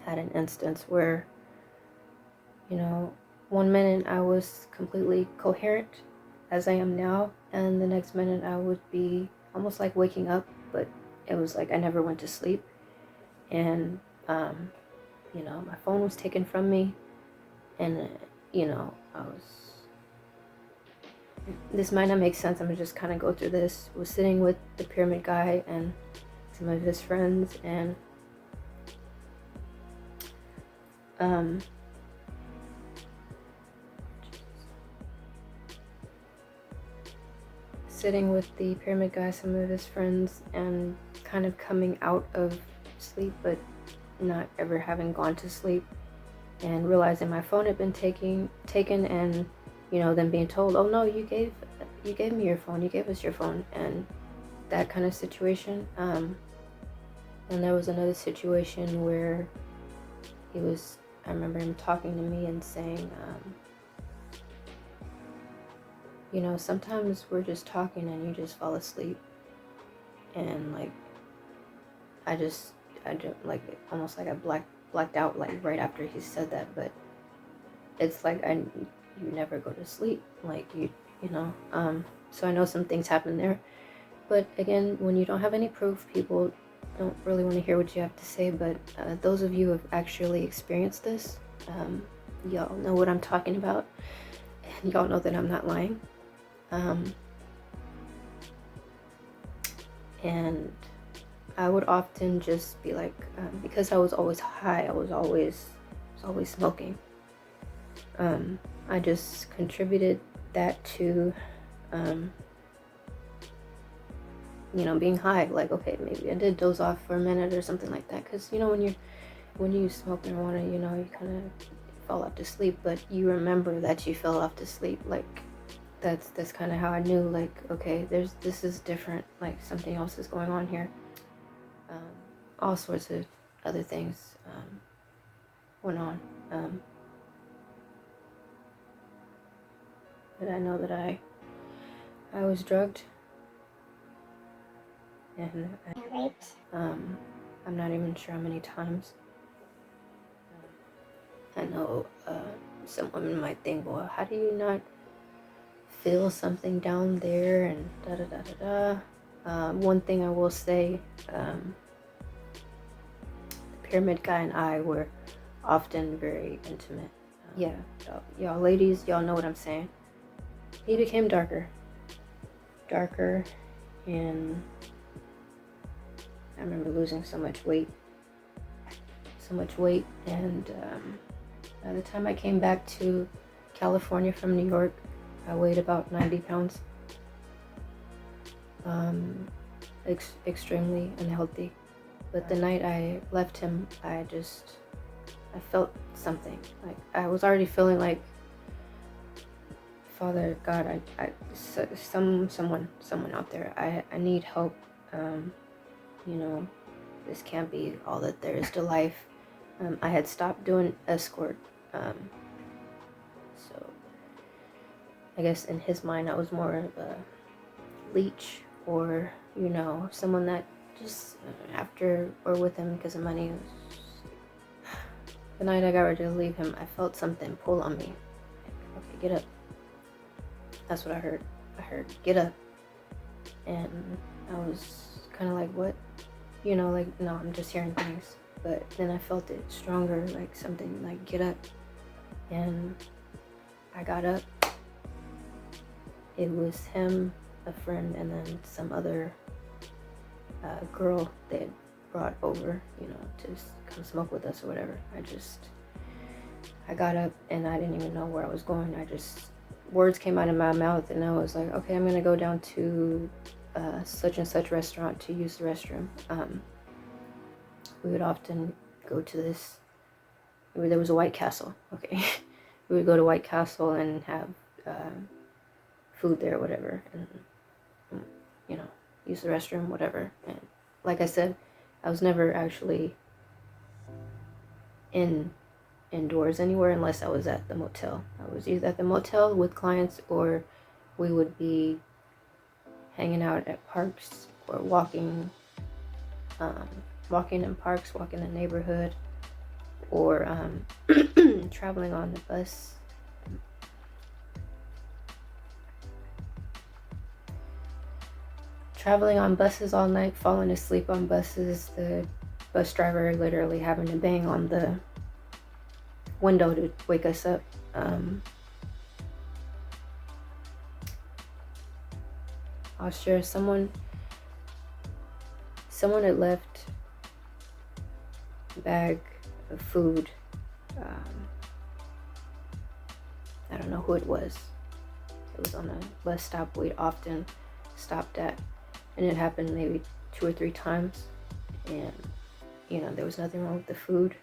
had an instance where, you know, one minute I was completely coherent as I am now, and the next minute I would be almost like waking up, but it was like I never went to sleep. And you know, my phone was taken from me, and you know, this might not make sense. I'm gonna just kind of go through this. Was sitting with the pyramid guy and some of his friends, and sitting with the pyramid guy, some of his friends, and kind of coming out of sleep, but not ever having gone to sleep, and realizing my phone had been taken, and you know, then being told, "Oh no, you gave me your phone. You gave us your phone," and that kind of situation. And there was another situation where I remember him talking to me and saying, you know, sometimes we're just talking and you just fall asleep. And like, I don't, like, almost like I blacked out like right after he said that, but it's like you never go to sleep, like you know. So I know some things happen there, but again, when you don't have any proof, people don't really want to hear what you have to say. But those of you who have actually experienced this, y'all know what I'm talking about, and y'all know that I'm not lying. And I would often just be like, because I was always high, I was always smoking. I just contributed that to, you know, being high. Like, okay, maybe I did doze off for a minute or something like that. Because, you know, when you smoke marijuana, you know, you kind of fall off to sleep, but you remember that you fell off to sleep. Like, that's kind of how I knew, like, okay, this is different. Like, something else is going on here. All sorts of other things went on. But I know that I was drugged and raped. I'm not even sure how many times. I know some women might think, well, how do you not feel something down there and da da da da da. One thing I will say, the pyramid guy and I were often very intimate. Yeah, y'all ladies, y'all know what I'm saying. He became darker, and I remember losing so much weight, and by the time I came back to California from New York, I weighed about 90 pounds. Extremely unhealthy. But the night I left him, I felt something. Like, I was already feeling like, Father God, someone out there, I need help. You know, this can't be all that there is to life. I had stopped doing escort. So I guess in his mind, I was more of a leech, or, you know, someone that just after or with him because of money. The night I got ready to leave him, I felt something pull on me. Like, okay, get up. That's what I heard. I heard, get up. And I was kind of like, what? You know, like, no, I'm just hearing things. But then I felt it stronger, like something like, get up. And I got up. It was him, a friend, and then some other girl they had brought over, you know, to come smoke with us or whatever. I got up and I didn't even know where I was going. Words came out of my mouth and I was like, okay, I'm gonna go down to such and such restaurant to use the restroom. We would often go to this, there was a White Castle, okay. We would go to White Castle and have food there, whatever, and you know, use the restroom, whatever. And like I said, I was never actually indoors anywhere unless I was at the motel. I was either at the motel with clients, or we would be hanging out at parks or walking in parks, walking the neighborhood, or traveling on the bus. Traveling on buses all night, falling asleep on buses, the bus driver literally having to bang on the window to wake us up. I'll share someone had left a bag of food. I don't know who it was. It was on a bus stop we'd often stopped at, and it happened maybe 2 or 3 times, and there was nothing wrong with the food.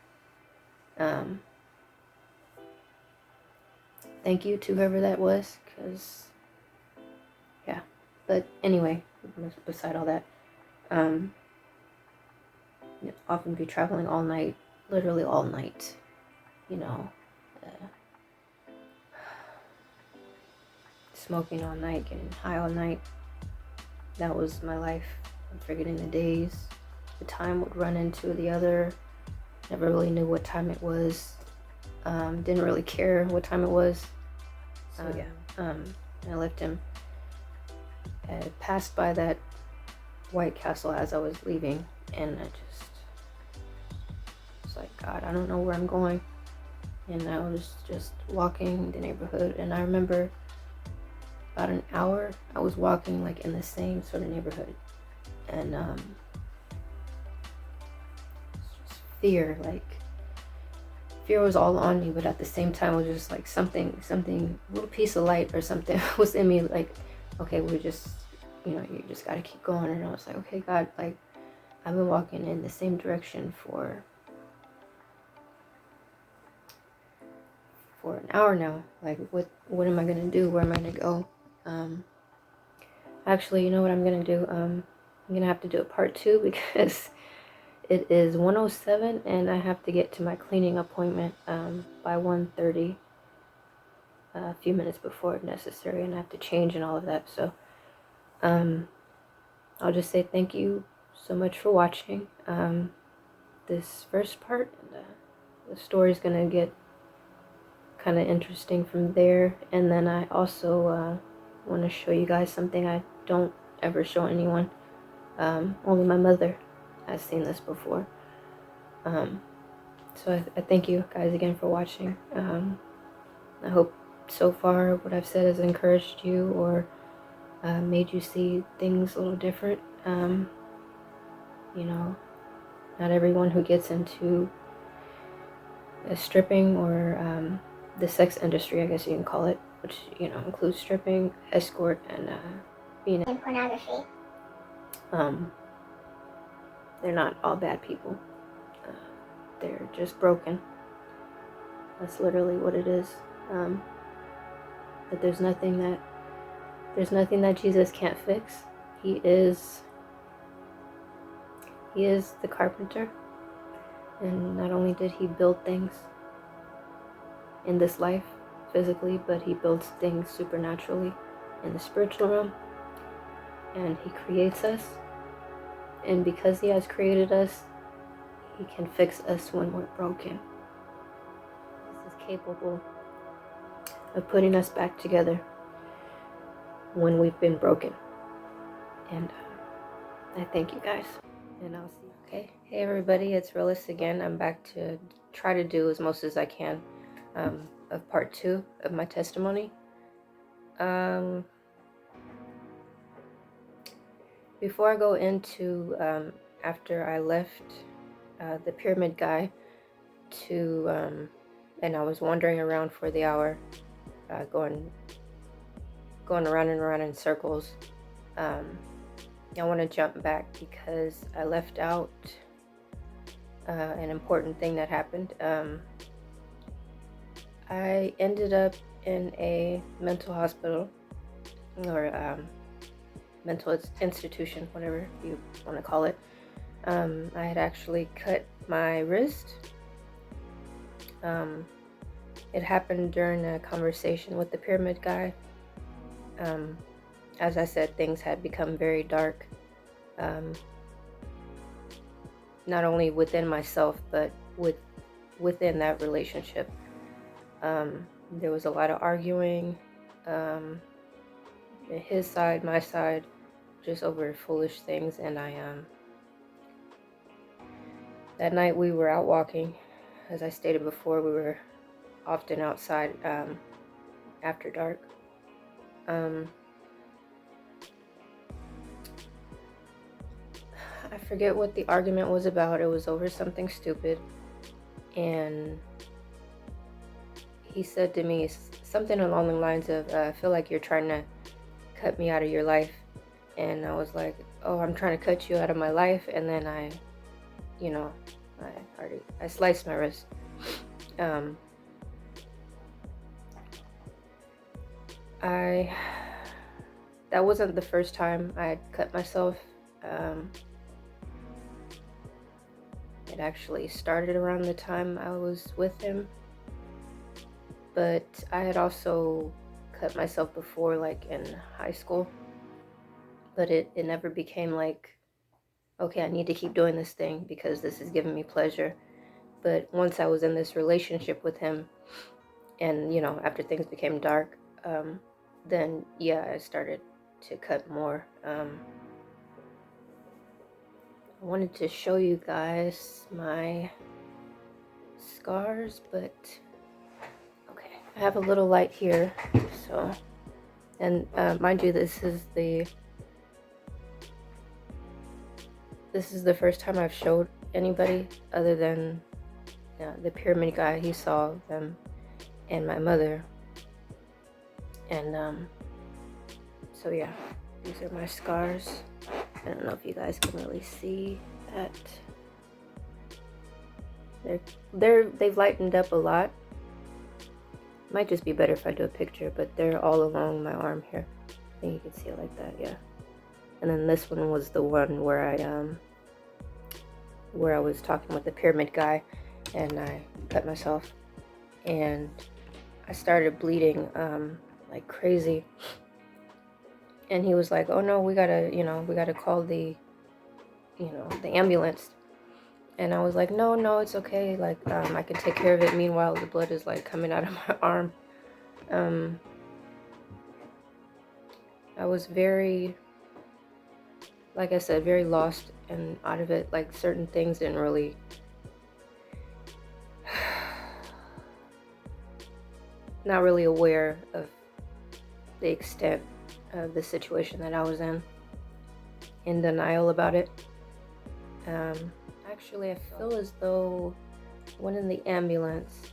Thank you to whoever that was, because yeah. But anyway, beside all that, often be traveling all night, literally all night, smoking all night, getting high all night. That was my life. I'm forgetting the days. The time would run into the other. Never really knew what time it was. Didn't really care what time it was. So I left him. I passed by that White Castle as I was leaving, and I just was like, God, I don't know where I'm going. And I was just walking the neighborhood, and I remember about an hour I was walking like in the same sort of neighborhood, and just fear was all on me, but at the same time it was just like something, a little piece of light or something was in me, like, okay, we're just, you just gotta keep going. And I was like, okay, God, like, I've been walking in the same direction for an hour now. Like, what am I gonna do? Where am I gonna go? Actually, you know what I'm gonna do? I'm gonna have to do a part 2 because it is 1:07 and I have to get to my cleaning appointment by 1:30, a few minutes before necessary, and I have to change and all of that. So I'll just say thank you so much for watching this first part. And, the story's gonna get kind of interesting from there, and then I also want to show you guys something I don't ever show anyone. Only my mother has seen this before. So I thank you guys again for watching. I hope so far what I've said has encouraged you or made you see things a little different. Not everyone who gets into stripping or the sex industry, I guess you can call it, which includes stripping, escort, and being in pornography. They're not all bad people. They're just broken. That's literally what it is. That there's nothing that Jesus can't fix. He is the carpenter, and not only did he build things in this life physically, but he builds things supernaturally in the spiritual realm, and he creates us, and because he has created us, he can fix us when we're broken. This is capable of putting us back together when we've been broken. And I thank you guys, and I'll see you. Okay, hey everybody, it's Realist again. I'm back to try to do as most as I can of part 2 of my testimony. Before I go into after I left the pyramid guy and I was wandering around for the hour, going around and around in circles. I want to jump back because I left out an important thing that happened. I ended up in a mental hospital or mental institution, whatever you want to call it. I had actually cut my wrist. It happened during a conversation with the pyramid guy. As I said, things had become very dark, not only within myself, but with within that relationship. There was a lot of arguing, his side, my side, just over foolish things. And that night we were out walking. As I stated before, we were often outside after dark. I forget what the argument was about. It was over something stupid. And he said to me something along the lines of, I feel like you're trying to cut me out of your life. And I was like, oh, I'm trying to cut you out of my life. And then I sliced my wrist. That wasn't the first time I had cut myself. It actually started around the time I was with him. But I had also cut myself before, like in high school. But it never became like, okay, I need to keep doing this thing because this is giving me pleasure. But once I was in this relationship with him, and after things became dark, then I started to cut more. I wanted to show you guys my scars, but okay, I have a little light here. So, and mind you, this is the first time I've showed anybody other than the pyramid guy. He saw them, and my mother. And so yeah, these are my scars. I don't know if you guys can really see that. They've lightened up a lot. Might just be better if I do a picture, but they're all along my arm here. I think you can see it like that, yeah. And then this one was the one where I was talking with the pyramid guy, and I cut myself, and I started bleeding like crazy. And he was like, "Oh no, we gotta call the ambulance." And I was like, "No, it's okay. Like, I can take care of it." Meanwhile, the blood is like coming out of my arm. I was very, like I said, very lost and out of it. Like, certain things didn't really not really aware of the extent of the situation that I was in denial about it. Actually, I feel as though I went in the ambulance,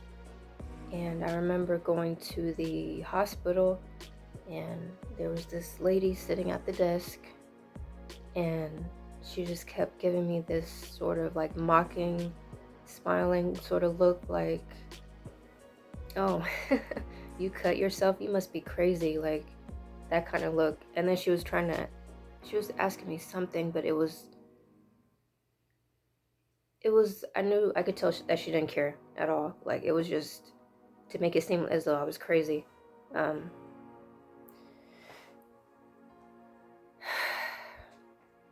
and I remember going to the hospital, and there was this lady sitting at the desk, and she just kept giving me this sort of like mocking, smiling sort of look, like, "Oh, you cut yourself? You must be crazy," like that kind of look. And then she was asking me something, but it was, I could tell that she didn't care at all. Like, it was just to make it seem as though I was crazy.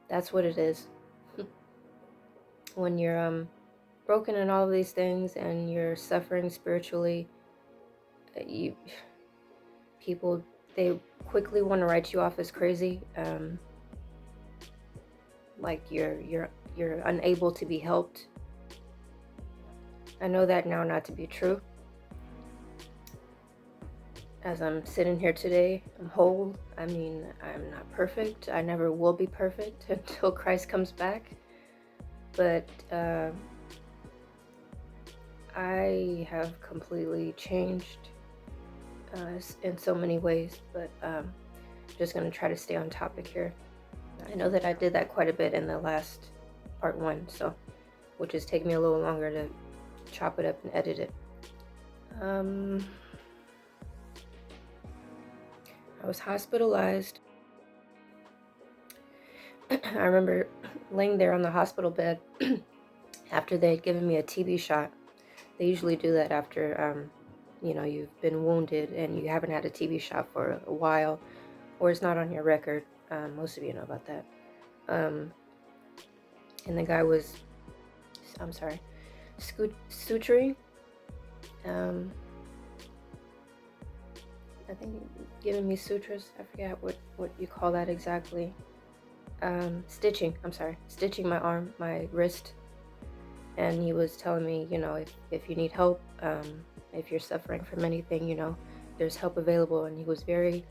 That's what it is. When you're broken in all of these things and you're suffering spiritually, people, they quickly want to write you off as crazy. Like you're unable to be helped. I know that now not to be true. As I'm sitting here today, I'm whole. I mean, I'm not perfect. I never will be perfect until Christ comes back. But I have completely changed in so many ways. But just going to try to stay on topic here. I know that I did that quite a bit in the last part 1, so which is taking me a little longer to chop it up and edit it. I was hospitalized. I remember laying there on the hospital bed after they had given me a TB shot. They usually do that after you've been wounded and you haven't had a TB shot for a while, or it's not on your record. Most of you know about that. And the guy was, I'm sorry. suturing. I think giving me sutras. I forget what you call that exactly. Stitching. I'm sorry, stitching my arm, my wrist. And he was telling me, if you need help, if you're suffering from anything, there's help available. And he was very,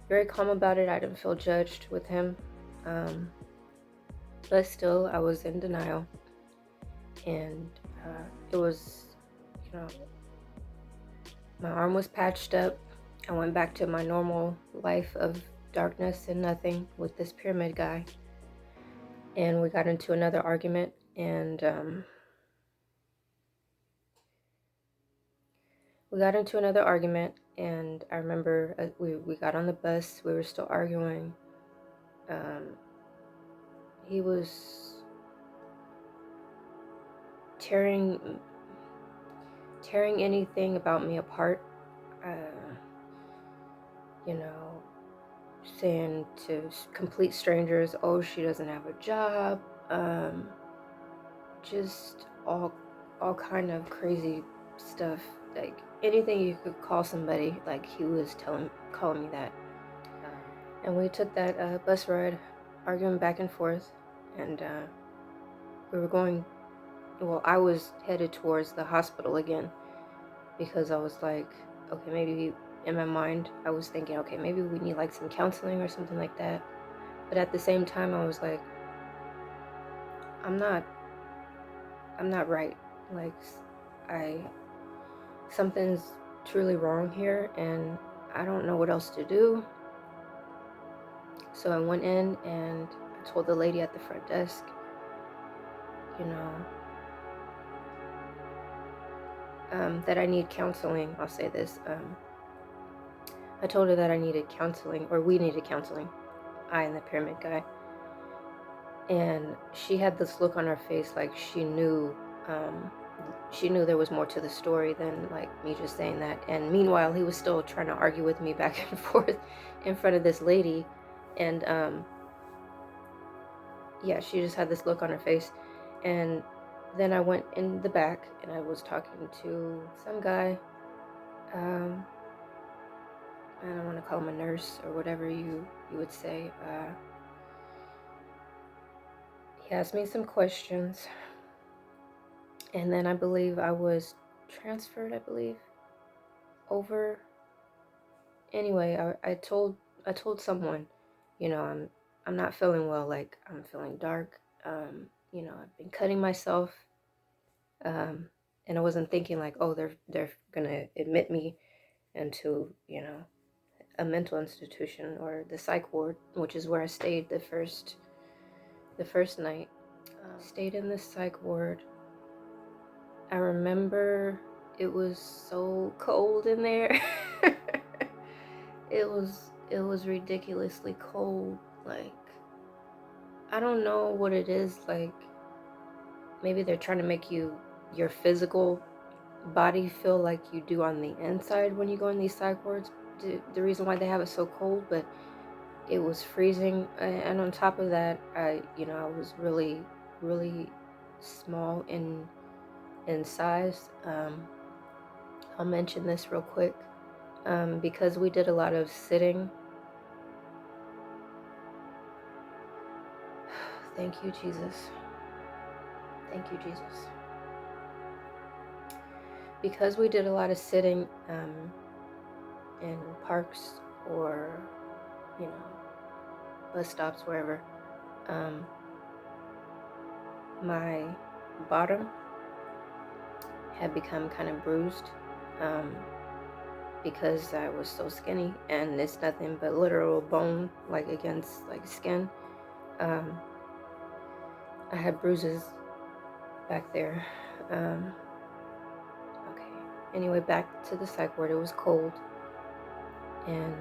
very calm about it. I didn't feel judged with him. But still, I was in denial. And it was, my arm was patched up. I went back to my normal life of darkness and nothing with this pyramid guy. And we got into another argument. And I remember we got on the bus. We were still arguing. He was tearing anything about me apart. Saying to complete strangers, oh, she doesn't have a job. Just all kind of crazy stuff. Like anything you could call somebody, like he was calling me that. And we took that bus ride, arguing back and forth, and we were going. Well, I was headed towards the hospital again because I was like, okay, maybe in my mind I was thinking, okay, maybe we need like some counseling or something like that. But at the same time, I was like, I'm not right. Like, something's truly wrong here, and I don't know what else to do. So I went in and I told the lady at the front desk, that I need counseling. I'll say this. I told her that I needed counseling, or we needed counseling, I and the pyramid guy. And she had this look on her face like she knew there was more to the story than like me just saying that. And meanwhile, he was still trying to argue with me back and forth in front of this lady. And she just had this look on her face. And then I went in the back and I was talking to some guy. I don't want to call him a nurse or whatever you would say. He asked me some questions. And then I believe I was transferred, over. Anyway, I told someone, I'm not feeling well, like I'm feeling dark. I've been cutting myself. And I wasn't thinking like, oh, they're gonna admit me into, a mental institution or the psych ward, which is where I stayed the first night. Stayed in the psych ward. I remember it was so cold in there. It was ridiculously cold. Like, I don't know what it is. Like, maybe they're trying to make your physical body feel like you do on the inside when you go in these psych wards. The reason why they have it so cold, but it was freezing. And on top of that, I was really, really small in size. I'll mention this real quick. Because we did a lot of sitting. Thank you, Jesus. Thank you, Jesus. Because we did a lot of sitting in parks or, bus stops, wherever, my bottom had become kind of bruised because I was so skinny, and it's nothing but literal bone, like against like skin. I had bruises back there. Okay. Anyway, back to the psych ward. It was cold, and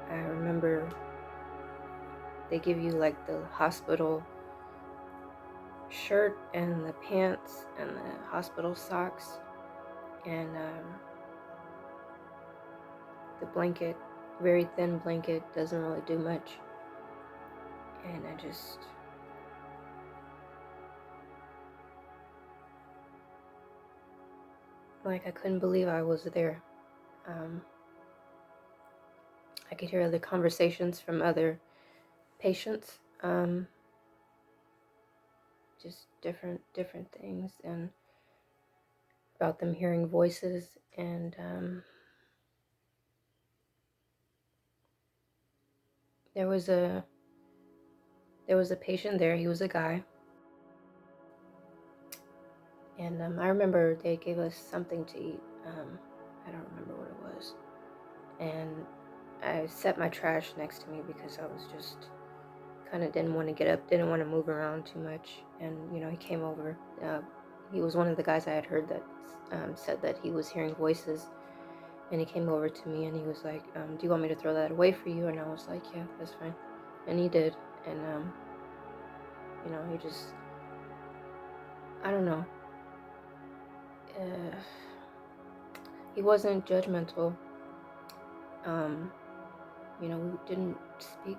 I remember they give you like the hospital shirt and the pants and the hospital socks, and the blanket, very thin blanket, doesn't really do much. And I just Like, I couldn't believe I was there. Um, I could hear other conversations from other patients, just different things, and about them hearing voices. And there was a patient there. He was a guy, and I remember they gave us something to eat. I don't remember what it was, and I set my trash next to me because I was just kind of didn't want to get up, didn't want to move around too much. And he came over. He was one of the guys I had heard that said that he was hearing voices, and he came over to me and he was like, "Do you want me to throw that away for you?" And I was like, "Yeah, that's fine." And he did. And he just, I don't know. Uh, he wasn't judgmental. We didn't speak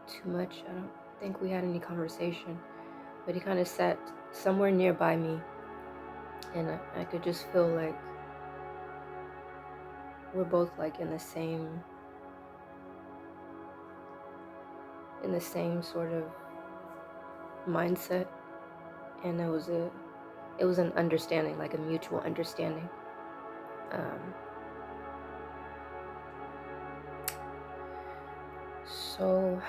too much. I don't think we had any conversation, but he kind of sat somewhere nearby me, and I could just feel like we're both like in the same sort of mindset, and it was an understanding, like a mutual understanding. Um, so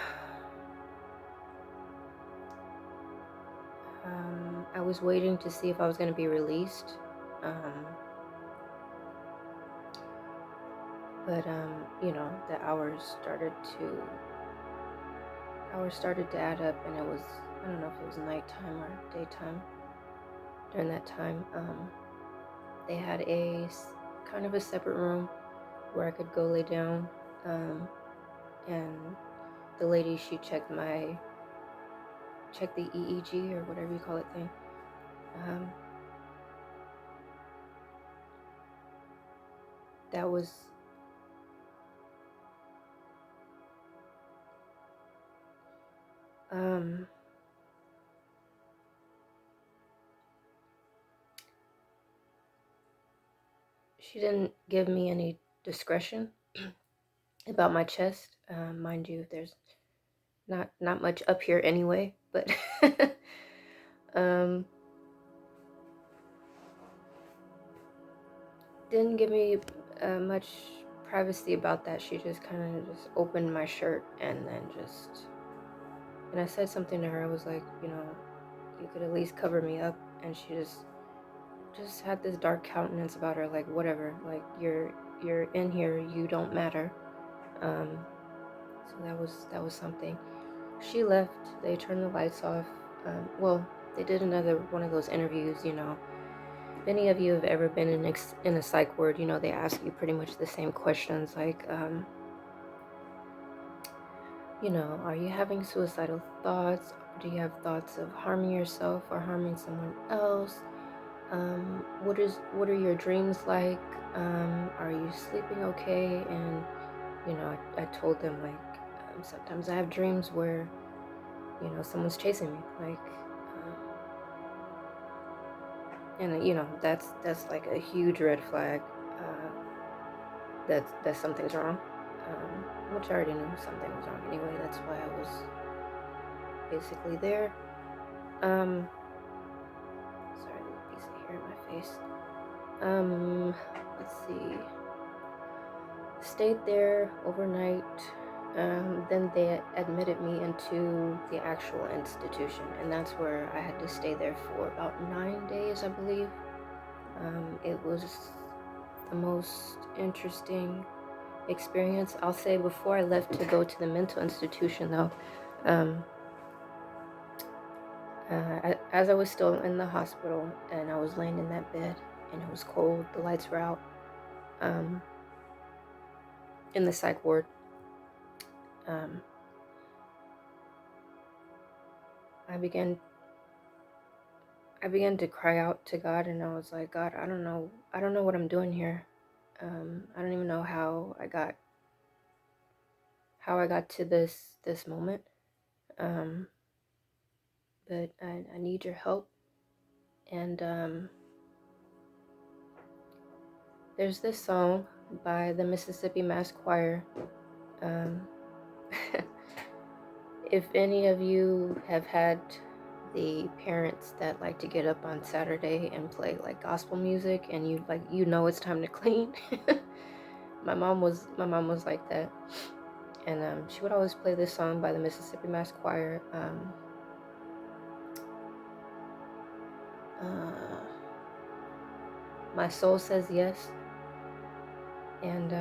I was waiting to see if I was going to be released, but the hours started to add up, and it was, I don't know if it was nighttime or daytime. During that time, they had kind of a separate room where I could go lay down, and the lady, she checked the EEG or whatever you call it thing. That was she didn't give me any discretion about my chest. Mind you, there's not much up here anyway, but didn't give me much privacy about that. She just kind of just opened my shirt and then and I said something to her. I was like, you could at least cover me up. And she just had this dark countenance about her, like, whatever, like, you're in here, you don't matter. So that was something. She left. They turned the lights off. Well, they did another one of those interviews. If any of you have ever been in a psych ward, they ask you pretty much the same questions, like, are you having suicidal thoughts? Do you have thoughts of harming yourself or harming someone else? What are your dreams like? Are you sleeping okay? And I told them, like, sometimes I have dreams where someone's chasing me, like, and that's like a huge red flag, that something's wrong, which I already knew something was wrong anyway. That's why I was basically there. Sorry, there's a piece of hair in my face. Let's see. Stayed there overnight. Then they admitted me into the actual institution, and that's where I had to stay there for about 9 days, I believe. It was the most interesting experience. I'll say, before I left to go to the mental institution, though, as I was still in the hospital and I was laying in that bed and it was cold, the lights were out, in the psych ward, I began to cry out to God, and I was like, God, I don't know what I'm doing here. I don't even know how I got to this moment. But I need your help. And There's this song by the Mississippi Mass Choir. Um, if any of you have had the parents that like to get up on Saturday and play like gospel music, and you know it's time to clean. my mom was like that, and she would always play this song by the Mississippi Mass Choir. My soul says yes, and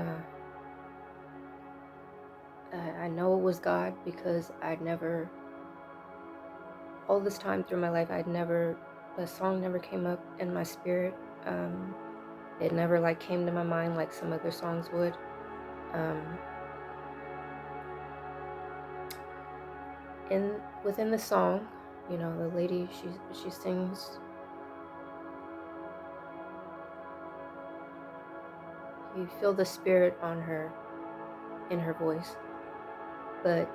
I know it was God because all this time through my life, the song never came up in my spirit. It never like came to my mind like some other songs would. Within the song, the lady, she sings, you feel the spirit in her voice. But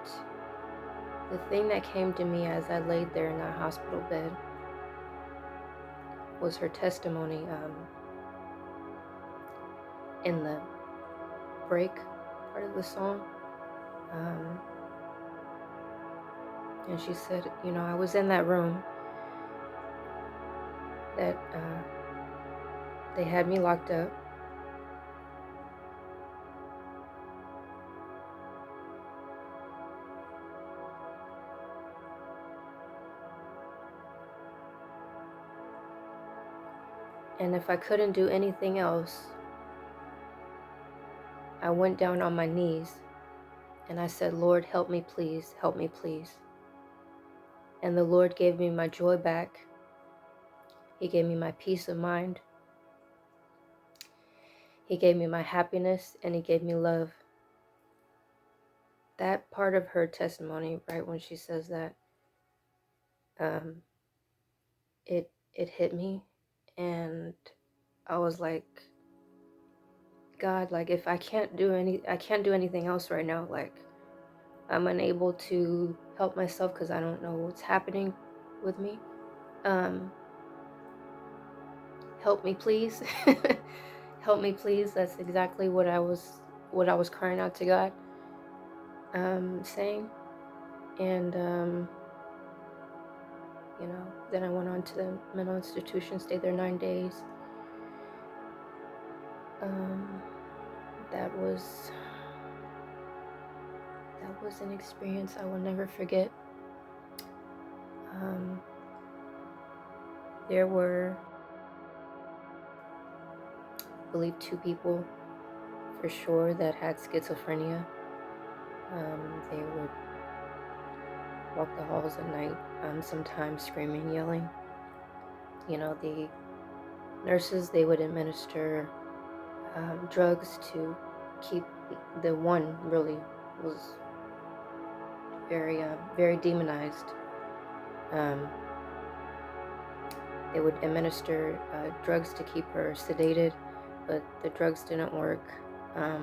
the thing that came to me as I laid there in that hospital bed was her testimony in the break part of the song. And she said, I was in that room that they had me locked up. And if I couldn't do anything else, I went down on my knees and I said, Lord, help me please, help me please. And the Lord gave me my joy back. He gave me my peace of mind. He gave me my happiness, and He gave me love. That part of her testimony, right when she says that, it hit me, and I was like, God, like if I can't do anything else right now. Like I'm unable to help myself because I don't know what's happening with me. Help me, please. Help me, please. That's exactly what I was crying out to God, saying. And then I went on to the mental institution, stayed there 9 days. That was an experience I will never forget. There were, I believe, 2 people for sure that had schizophrenia. They would walk the halls at night, sometimes screaming, yelling. The nurses, they would administer drugs to keep, the one really was very, very demonized. They would administer drugs to keep her sedated, but the drugs didn't work. I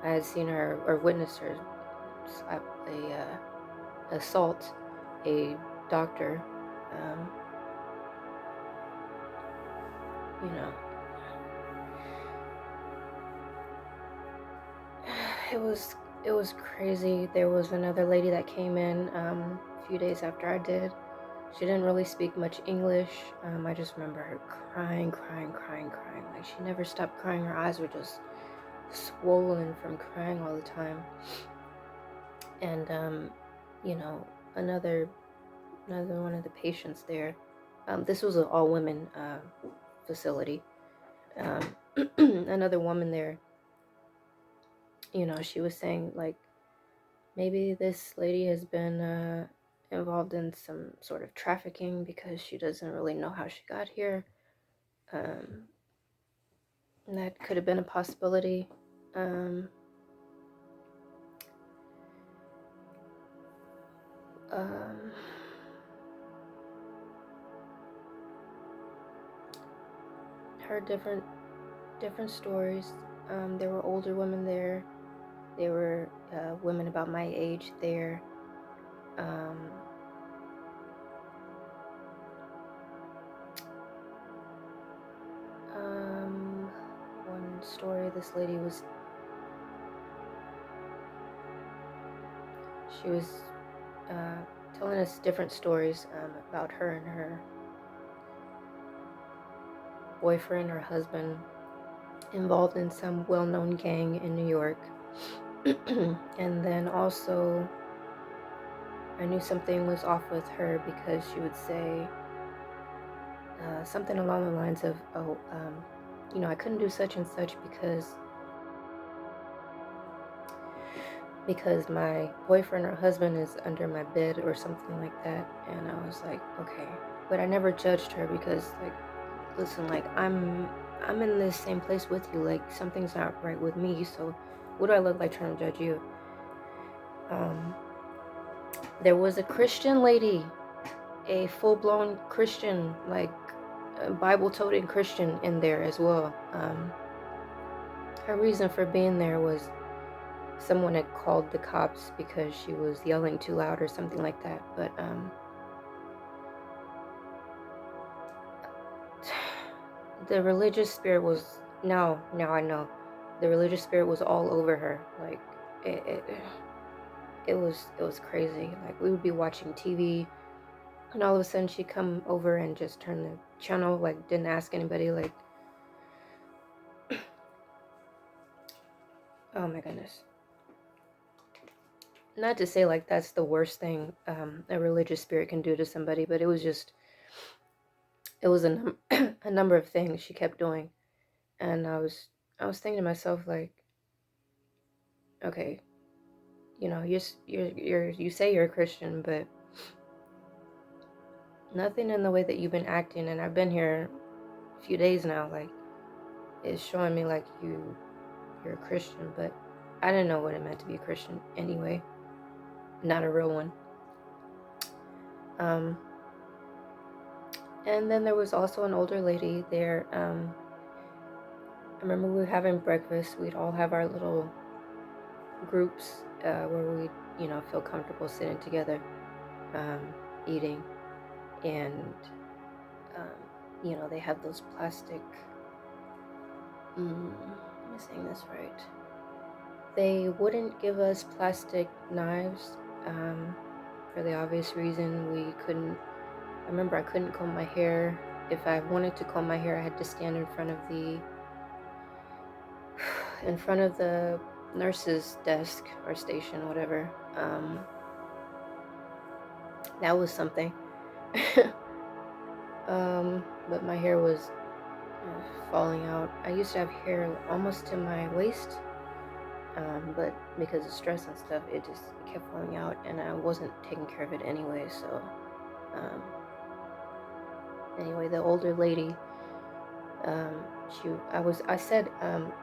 had seen her or witnessed her assault a doctor. It was crazy. There was another lady that came in a few days after I did. She didn't really speak much English. I just remember her crying. Like she never stopped crying. Her eyes were just swollen from crying all the time. And another one of the patients there. This was an all women facility. Another woman there. She was saying like, maybe this lady has been involved in some sort of trafficking because she doesn't really know how she got here. And that could have been a possibility. Heard different stories. There were older women there. There were women about my age there. story this lady was. She was telling us different stories about her and her boyfriend or husband involved in some well-known gang in New York. And then also I knew something was off with her because she would say something along the lines of, oh, I couldn't do such and such because my boyfriend or husband is under my bed or something like that. And I was like, okay. But I never judged her because, like, listen, like, I'm in this same place with you. Like, something's not right with me. So what do I look like trying to judge you? There was a Christian lady, a full-blown Christian, like a Bible-toting Christian in there as well. Her reason for being there was someone had called the cops because she was yelling too loud or something like that. But the religious spirit was, now I know, the religious spirit was all over her. Like it was crazy. Like, we would be watching TV and all of a sudden she'd come over and just turn the channel, like, didn't ask anybody, like, oh my goodness. Not to say like that's the worst thing a religious spirit can do to somebody, but it was a, a number of things she kept doing. And I was thinking to myself, like, okay, you say you're a Christian, but nothing in the way that you've been acting, and I've been here a few days now, like, is showing me like you're a Christian. But I didn't know what it meant to be a Christian anyway, not a real one. And then there was also an older lady there. I remember we were having breakfast. We'd all have our little groups where we'd, feel comfortable sitting together, eating. And, they have those plastic, am I saying this right? They wouldn't give us plastic knives for the obvious reason I remember I couldn't comb my hair. If I wanted to comb my hair, I had to stand in front of the nurse's desk or station, whatever. That was something. But my hair was falling out. I used to have hair almost to my waist, but because of stress and stuff, it just kept falling out, and I wasn't taking care of it anyway. So, anyway, the older lady, I said,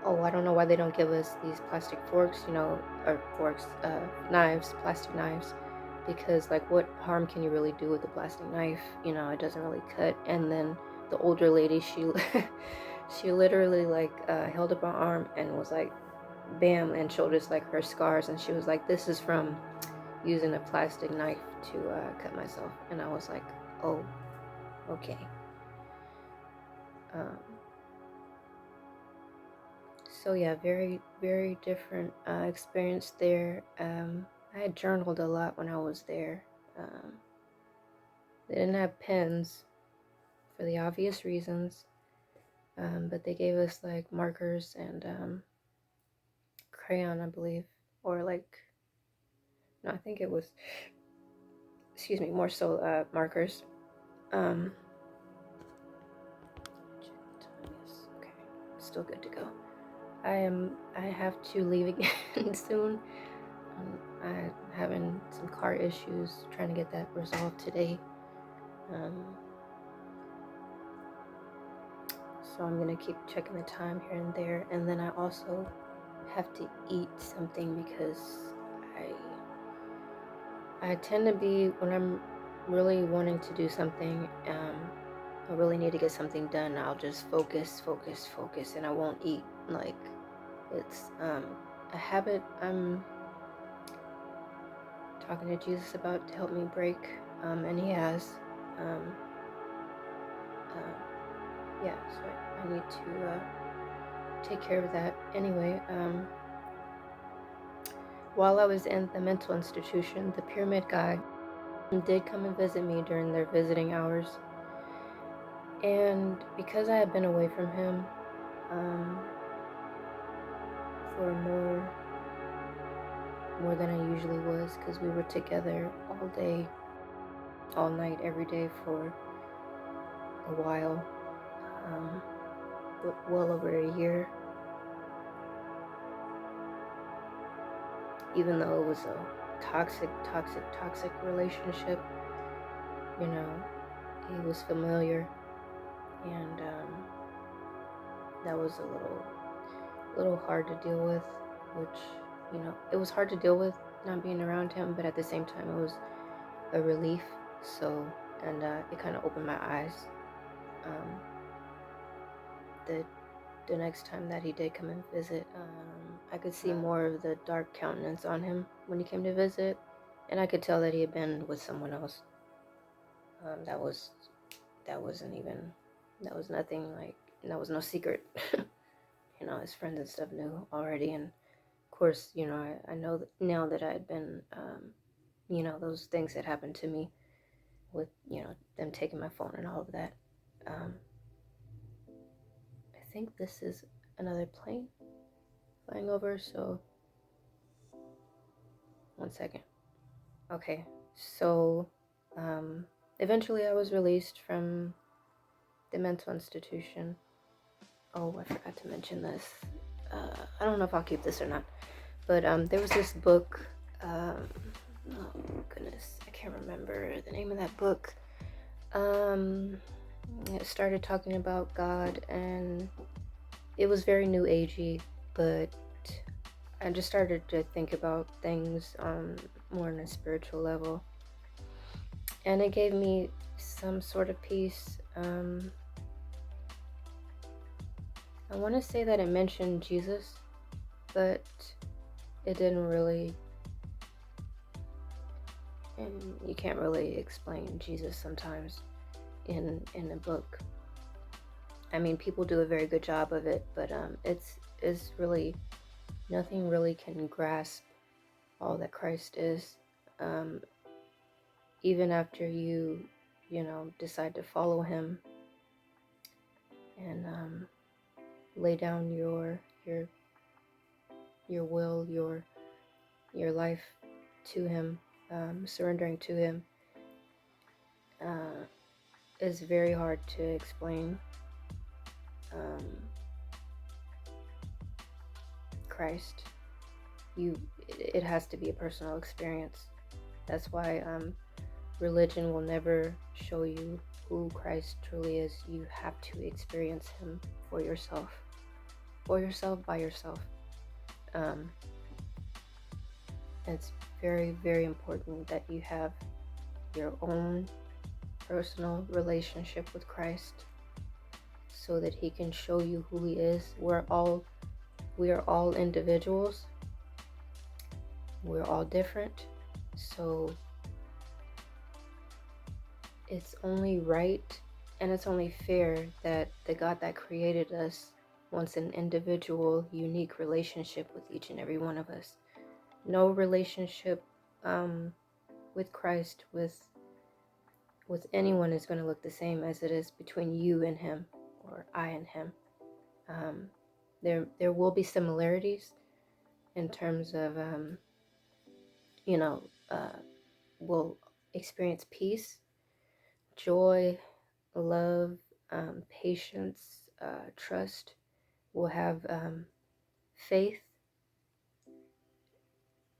oh, I don't know why they don't give us these plastic forks, knives, plastic knives, because, like, what harm can you really do with a plastic knife? It doesn't really cut. And then the older lady, she literally, like, held up her arm and was like, bam, and showed us, like, her scars, and she was like, this is from using a plastic knife to cut myself. And I was like, oh, okay. So yeah, very, very different experience there. I had journaled a lot when I was there. They didn't have pens for the obvious reasons, but they gave us, like, markers and crayon, I believe, or, like, no, I think it was, more so markers. Check the time, yes, okay, still good to go. I have to leave again soon. I'm having some car issues, trying to get that resolved today. So I'm gonna keep checking the time here and there, and then I also have to eat something because I tend to be, when I'm really wanting to do something, I really need to get something done, I'll just focus, and I won't eat. Like, it's a habit I'm talking to Jesus about to help me break, and he has. Yeah, so I need to take care of that. Anyway, while I was in the mental institution, the pyramid guy did come and visit me during their visiting hours. And because I had been away from him for more than I usually was, because we were together all day, all night, every day for a while, well over a year. Even though it was a toxic relationship, you know, he was familiar, and that was a little hard to deal with, which, you know, it was hard to deal with not being around him, but at the same time it was a relief. So, and it kind of opened my eyes. The next time that he did come and visit, I could see more of the dark countenance on him when he came to visit, and I could tell that he had been with someone else. That was nothing, like, that was no secret. You know, his friends and stuff knew already, and of course, you know, I know that now that I had been, you know, those things that happened to me with, you know, them taking my phone and all of that. I think this is another plane flying over, so one second. Okay, so eventually I was released from the mental institution. Oh, I forgot to mention this. I don't know if I'll keep this or not, but there was this book. Oh goodness, I can't remember the name of that book. It started talking about God, and it was very new agey, but I just started to think about things more on a spiritual level, and it gave me some sort of peace. I want to say that it mentioned Jesus, but it didn't really, and you can't really explain Jesus sometimes in a book. I mean, people do a very good job of it, but it's really, nothing really can grasp all that Christ is. Even after you know, decide to follow him and lay down your will, your life to him, surrendering to him, is very hard to explain. Christ, it has to be a personal experience. That's why religion will never show you who Christ truly is. You have to experience him for yourself, by yourself. It's very, very important that you have your own personal relationship with Christ, so that he can show you who he is. We are all individuals. We're all different. So it's only right and it's only fair that the God that created us wants an individual, unique relationship with each and every one of us. No relationship with Christ, with anyone, is going to look the same as it is between you and him, or I and him. There will be similarities in terms of, you know, we'll experience peace, joy, love, patience, trust. We'll have faith.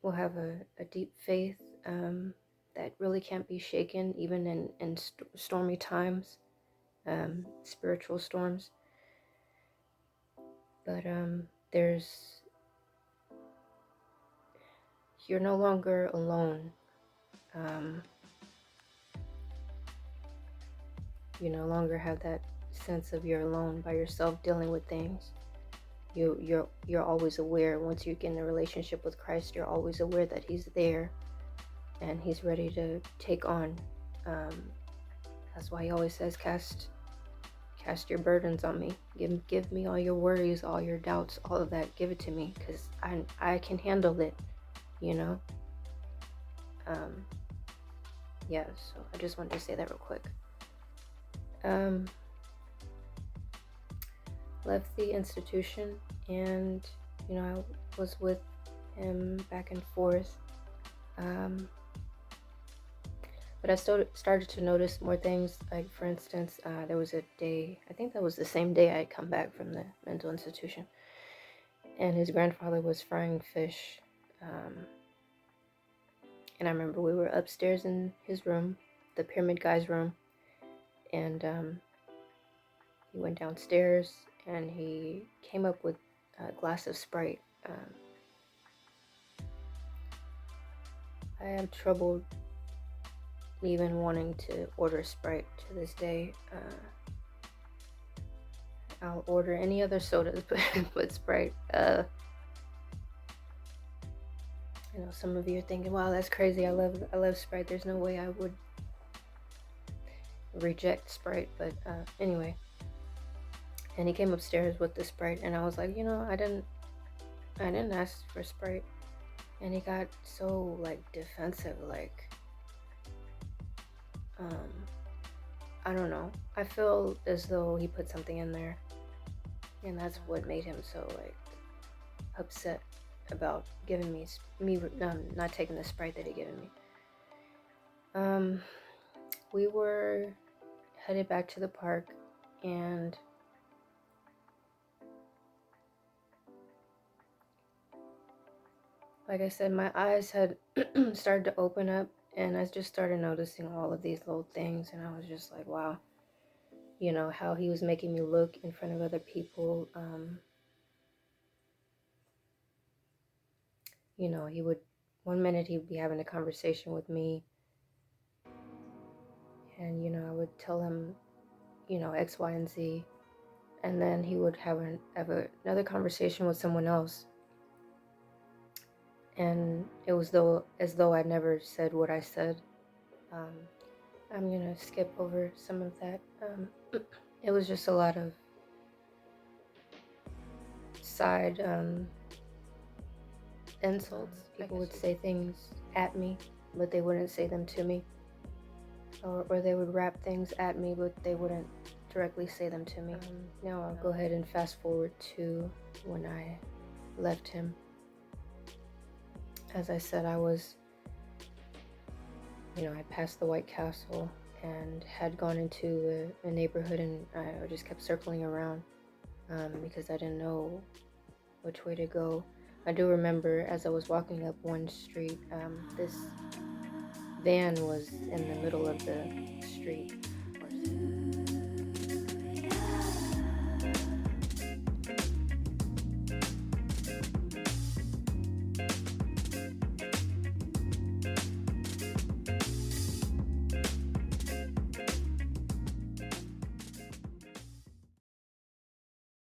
We'll have a deep faith that really can't be shaken, even in stormy times, spiritual storms. But you're no longer alone. You no longer have that sense of you're alone by yourself dealing with things. You're always aware. Once you get in a relationship with Christ, you're always aware that he's there and he's ready to take on. That's why he always says cast cast your burdens on me. Give me all your worries, all your doubts, all of that. Give it to me, because I can handle it, you know. Yeah, so I just wanted to say that real quick. Left the institution, and you know, I was with him back and forth. But I started to notice more things. Like, for instance, there was a day, I think that was the same day I had come back from the mental institution, and his grandfather was frying fish. And I remember we were upstairs in his room, the pyramid guy's room, and he went downstairs and he came up with a glass of Sprite. I have trouble even wanting to order Sprite to this day. I'll order any other sodas but Sprite. I know some of you are thinking, wow, that's crazy. I love Sprite. There's no way I would reject Sprite. But anyway. And he came upstairs with the Sprite, and I was like, you know, I didn't ask for Sprite. And he got so, like, defensive, like, I don't know. I feel as though he put something in there, and that's what made him so, like, upset about giving me not taking the Sprite that he given me. We were headed back to the park, and like I said, my eyes had started to open up, and I just started noticing all of these little things, and I was just like, wow, you know, how he was making me look in front of other people. You know, one minute he'd be having a conversation with me, and, you know, I would tell him, you know, X, Y, and Z, and then he would have another conversation with someone else, and it was as though I never said what I said. I'm gonna skip over some of that. It was just a lot of side insults. People would say things at me, but they wouldn't say them to me. Or they would rap things at me, but they wouldn't directly say them to me. Now I'll go ahead and fast forward to when I left him. As I said, I was, you know, I passed the White Castle and had gone into a neighborhood, and I just kept circling around because I didn't know which way to go. I do remember as I was walking up one street, this van was in the middle of the street.